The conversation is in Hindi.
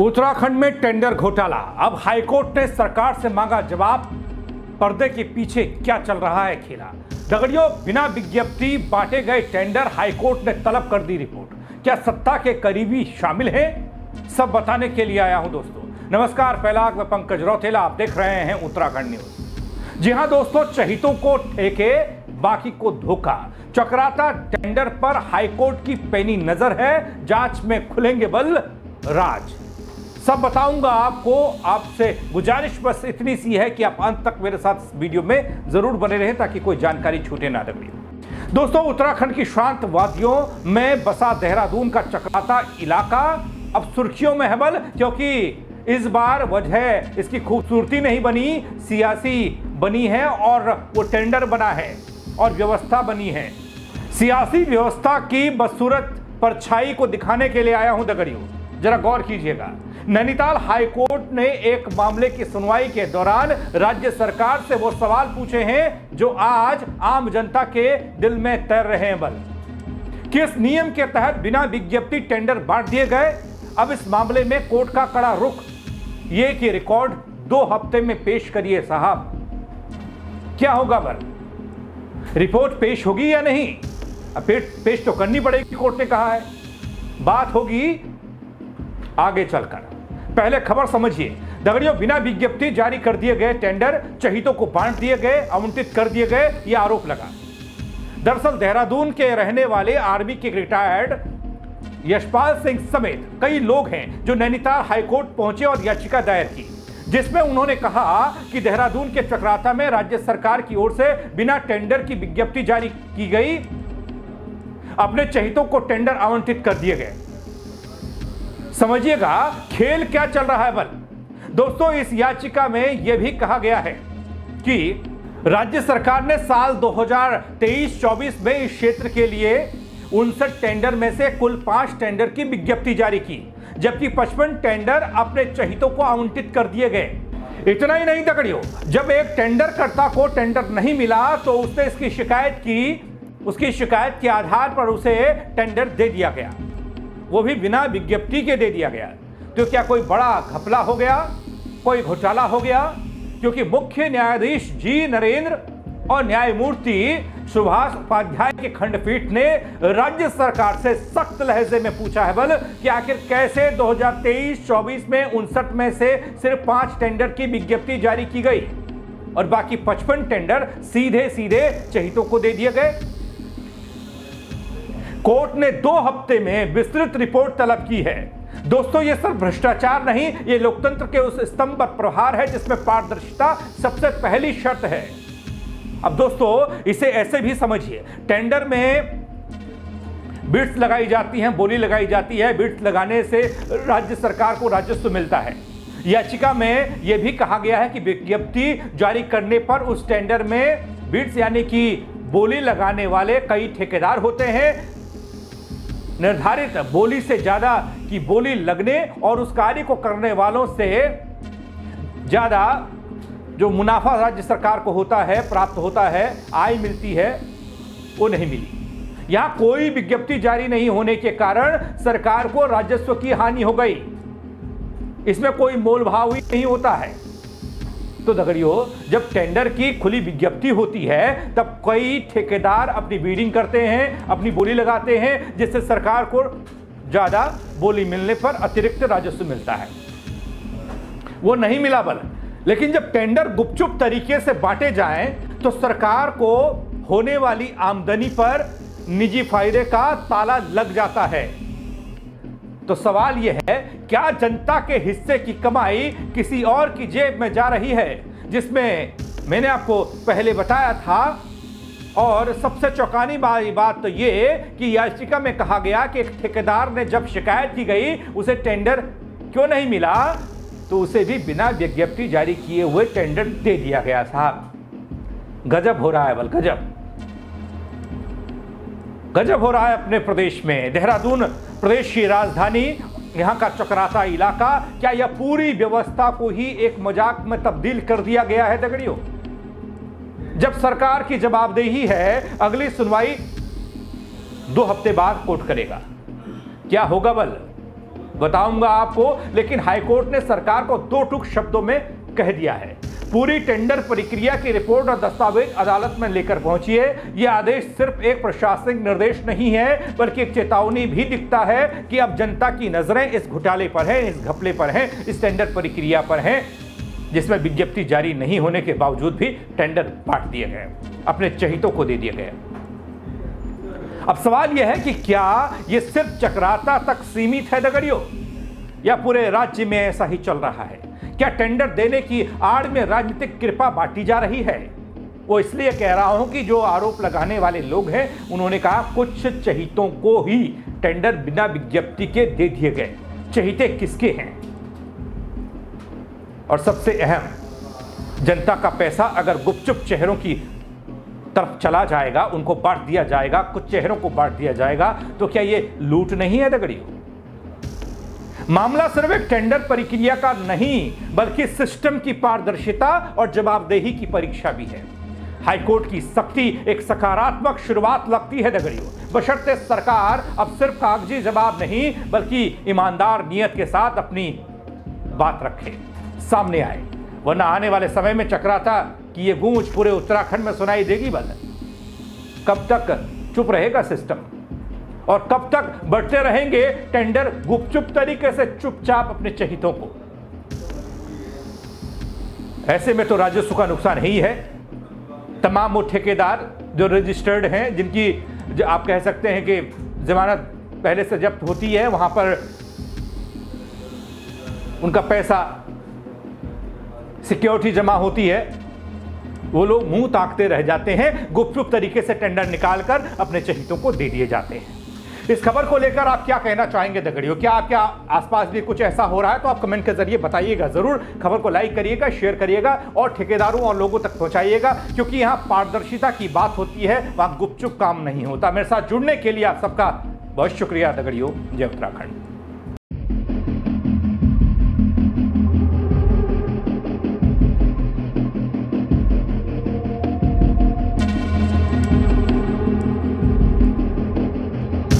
उत्तराखंड में टेंडर घोटाला। अब हाईकोर्ट ने सरकार से मांगा जवाब। पर्दे के पीछे क्या चल रहा है खेला। दगड़ियों, बिना विज्ञप्ति बांटे गए टेंडर, हाईकोर्ट ने तलब कर दी रिपोर्ट। क्या सत्ता के करीबी शामिल हैं? सब बताने के लिए आया हूं दोस्तों। नमस्कार, पहला मैं पंकज रौतेला, आप देख रहे हैं उत्तराखंड न्यूज। जी हां दोस्तों, चहितों को ठेके, बाकी को धोखा। चक्राता टेंडर पर हाईकोर्ट की पैनी नजर है। जांच में खुलेंगे बल राज। सब बताऊंगा आपको। आपसे गुजारिश बस इतनी सी है कि आप अंत तक मेरे साथ वीडियो में जरूर बने रहें ताकि कोई जानकारी छूटे ना। दोस्तों, उत्तराखंड की शांत वादियों में बसा देहरादून का चक्राता इलाका अब सुर्खियों में है बल, क्योंकि इस बार वजह इसकी खूबसूरती नहीं बनी, सियासी बनी है। और वो टेंडर बना है और व्यवस्था बनी है। सियासी व्यवस्था की बदसूरत परछाई को दिखाने के लिए आया हूं दगड़ियों, जरा गौर कीजिएगा। नैनीताल हाईकोर्ट ने एक मामले की सुनवाई के दौरान राज्य सरकार से वो सवाल पूछे हैं जो आज आम जनता के दिल में तैर रहे हैं बल। किस नियम के तहत बिना विज्ञप्ति टेंडर बांट दिए गए? अब इस मामले में कोर्ट का कड़ा रुख, ये कि रिकॉर्ड 2 हफ्ते में पेश करिए साहब। क्या होगा बल? रिपोर्ट पेश होगी या नहीं? अब पेश तो करनी पड़ेगी, कोर्ट ने कहा है। बात होगी आगे चलकर। पहले खबर समझिए दगड़ियों। बिना विज्ञप्ति जारी कर दिए गए टेंडर चहितों को बांट दिए गए, आवंटित कर दिए गए, यह आरोप लगा। दरअसल देहरादून के रहने वाले आर्मी के रिटायर्ड यशपाल सिंह समेत कई लोग हैं जो नैनीताल हाईकोर्ट पहुंचे और याचिका दायर की, जिसमें उन्होंने कहा कि देहरादून के चक्राता में राज्य सरकार की ओर से बिना टेंडर की विज्ञप्ति जारी की गई, अपने चहितों को टेंडर आवंटित कर दिए गए। समझिएगा खेल क्या चल रहा है बल। दोस्तों, इस याचिका में यह भी कहा गया है कि राज्य सरकार ने साल 2023-24 में इस क्षेत्र के लिए 59 टेंडर में से कुल 5 टेंडर की विज्ञप्ति जारी की, जबकि 55 टेंडर अपने चहितों को आवंटित कर दिए गए। इतना ही नहीं दगड़ियों, जब एक टेंडरकर्ता को टेंडर नहीं मिला तो उसने इसकी शिकायत की। उसकी शिकायत के आधार पर उसे टेंडर दे दिया गया, वो भी बिना विज्ञप्ति के दे दिया गया। तो क्या कोई बड़ा घपला हो गया, कोई घोटाला हो गया? क्योंकि मुख्य न्यायाधीश जी नरेंद्र और न्यायमूर्ति सुभाष उपाध्याय की खंडपीठ ने राज्य सरकार से सख्त लहजे में पूछा है बल कि आखिर कैसे 2023-24 में 59 में से सिर्फ 5 टेंडर की विज्ञप्ति जारी की गई और बाकी 55 टेंडर सीधे सीधे चहितों को दे दिए गए। कोर्ट ने 2 हफ्ते में विस्तृत रिपोर्ट तलब की है। दोस्तों, यह सिर्फ भ्रष्टाचार नहीं, यह लोकतंत्र के उस स्तंभ पर प्रहार है जिसमें पारदर्शिता सबसे पहली शर्त है। अब दोस्तों, इसे ऐसे भी समझिए, टेंडर में बिड्स लगाई जाती हैं, बोली लगाई जाती है। बिड्स लगाने से राज्य सरकार को राजस्व मिलता है। याचिका में यह भी कहा गया है कि विज्ञप्ति जारी करने पर उस टेंडर में बिड्स यानी कि बोली लगाने वाले कई ठेकेदार होते हैं। निर्धारित बोली से ज्यादा की बोली लगने और उस कार्य को करने वालों से ज्यादा जो मुनाफा राज्य सरकार को होता है, प्राप्त होता है, आय मिलती है, वो नहीं मिली। यहां कोई विज्ञप्ति जारी नहीं होने के कारण सरकार को राजस्व की हानि हो गई। इसमें कोई मोल भाव ही नहीं होता है। तो दगड़ियों, जब टेंडर की खुली विज्ञप्ति होती है तब कई ठेकेदार अपनी बीडिंग करते हैं, अपनी बोली लगाते हैं, जिससे सरकार को ज्यादा बोली मिलने पर अतिरिक्त राजस्व मिलता है। वो नहीं मिला बल। लेकिन जब टेंडर गुपचुप तरीके से बांटे जाएं तो सरकार को होने वाली आमदनी पर निजी फायदे का ताला लग जाता है। तो सवाल यह है, क्या जनता के हिस्से की कमाई किसी और की जेब में जा रही है? जिसमें मैंने आपको पहले बताया था। और सबसे चौंकानी बात तो यह कि याचिका में कहा गया कि एक ठेकेदार ने जब शिकायत की गई उसे टेंडर क्यों नहीं मिला, तो उसे भी बिना विज्ञप्ति जारी किए हुए टेंडर दे दिया गया। साहब, गजब हो रहा है बल, गजब गजब हो रहा है अपने प्रदेश में। देहरादून प्रदेश की राजधानी, यहां का चक्राता इलाका, क्या यह पूरी व्यवस्था को ही एक मजाक में तब्दील कर दिया गया है दगड़ियों? जब सरकार की जवाबदेही है, अगली सुनवाई 2 हफ्ते बाद कोर्ट करेगा। क्या होगा बल? बताऊंगा आपको, लेकिन हाईकोर्ट ने सरकार को दो टूक शब्दों में कह दिया है। पूरी टेंडर प्रक्रिया की रिपोर्ट और दस्तावेज अदालत में लेकर पहुंची है। यह आदेश सिर्फ एक प्रशासनिक निर्देश नहीं है, बल्कि एक चेतावनी भी दिखता है कि अब जनता की नजरें इस घोटाले पर हैं, इस घपले पर हैं, इस टेंडर प्रक्रिया पर हैं, जिसमें विज्ञप्ति जारी नहीं होने के बावजूद भी टेंडर बांट दिए गए, अपने चहितों को दे दिए गए। अब सवाल यह है कि क्या यह सिर्फ चक्राता तक सीमित है दगड़ियों, या पूरे राज्य में ऐसा ही चल रहा है? क्या टेंडर देने की आड़ में राजनीतिक कृपा बांटी जा रही है? वो इसलिए कह रहा हूं कि जो आरोप लगाने वाले लोग हैं, उन्होंने कहा कुछ चहितों को ही टेंडर बिना विज्ञप्ति के दे दिए गए। चहिते किसके हैं? और सबसे अहम, जनता का पैसा अगर गुपचुप चेहरों की तरफ चला जाएगा, उनको बांट दिया जाएगा, कुछ चेहरों को बांट दिया जाएगा, तो क्या ये लूट नहीं है दगड़ियों? मामला सिर्फ एक टेंडर प्रक्रिया का नहीं, बल्कि सिस्टम की पारदर्शिता और जवाबदेही की परीक्षा भी है। हाईकोर्ट की सख्ती एक सकारात्मक शुरुआत लगती है दगड़ियों, बशर्ते सरकार अब सिर्फ कागजी जवाब नहीं, बल्कि ईमानदार नियत के साथ अपनी बात रखे, सामने आए। वरना आने वाले समय में चक्राता कि ये गूंज पूरे उत्तराखंड में सुनाई देगी। बल कब तक चुप रहेगा सिस्टम, और कब तक बढ़ते रहेंगे टेंडर गुपचुप तरीके से चुपचाप अपने चहितों को? ऐसे में तो राजस्व का नुकसान ही है। तमाम वो ठेकेदार जो रजिस्टर्ड हैं, जिनकी जो आप कह सकते हैं कि जमानत पहले से जब्त होती है, वहां पर उनका पैसा सिक्योरिटी जमा होती है, वो लोग मुंह ताकते रह जाते हैं, गुपचुप तरीके से टेंडर निकालकर अपने चहितों को दे दिए जाते हैं। इस खबर को लेकर आप क्या कहना चाहेंगे दगड़ियों? क्या आपके आसपास भी कुछ ऐसा हो रहा है? तो आप कमेंट के जरिए बताइएगा जरूर। खबर को लाइक करिएगा, शेयर करिएगा और ठेकेदारों और लोगों तक पहुंचाइएगा, क्योंकि यहां पारदर्शिता की बात होती है, वहां गुपचुप काम नहीं होता। मेरे साथ जुड़ने के लिए आप सबका बहुत शुक्रिया दगड़ियों। जय उत्तराखंड।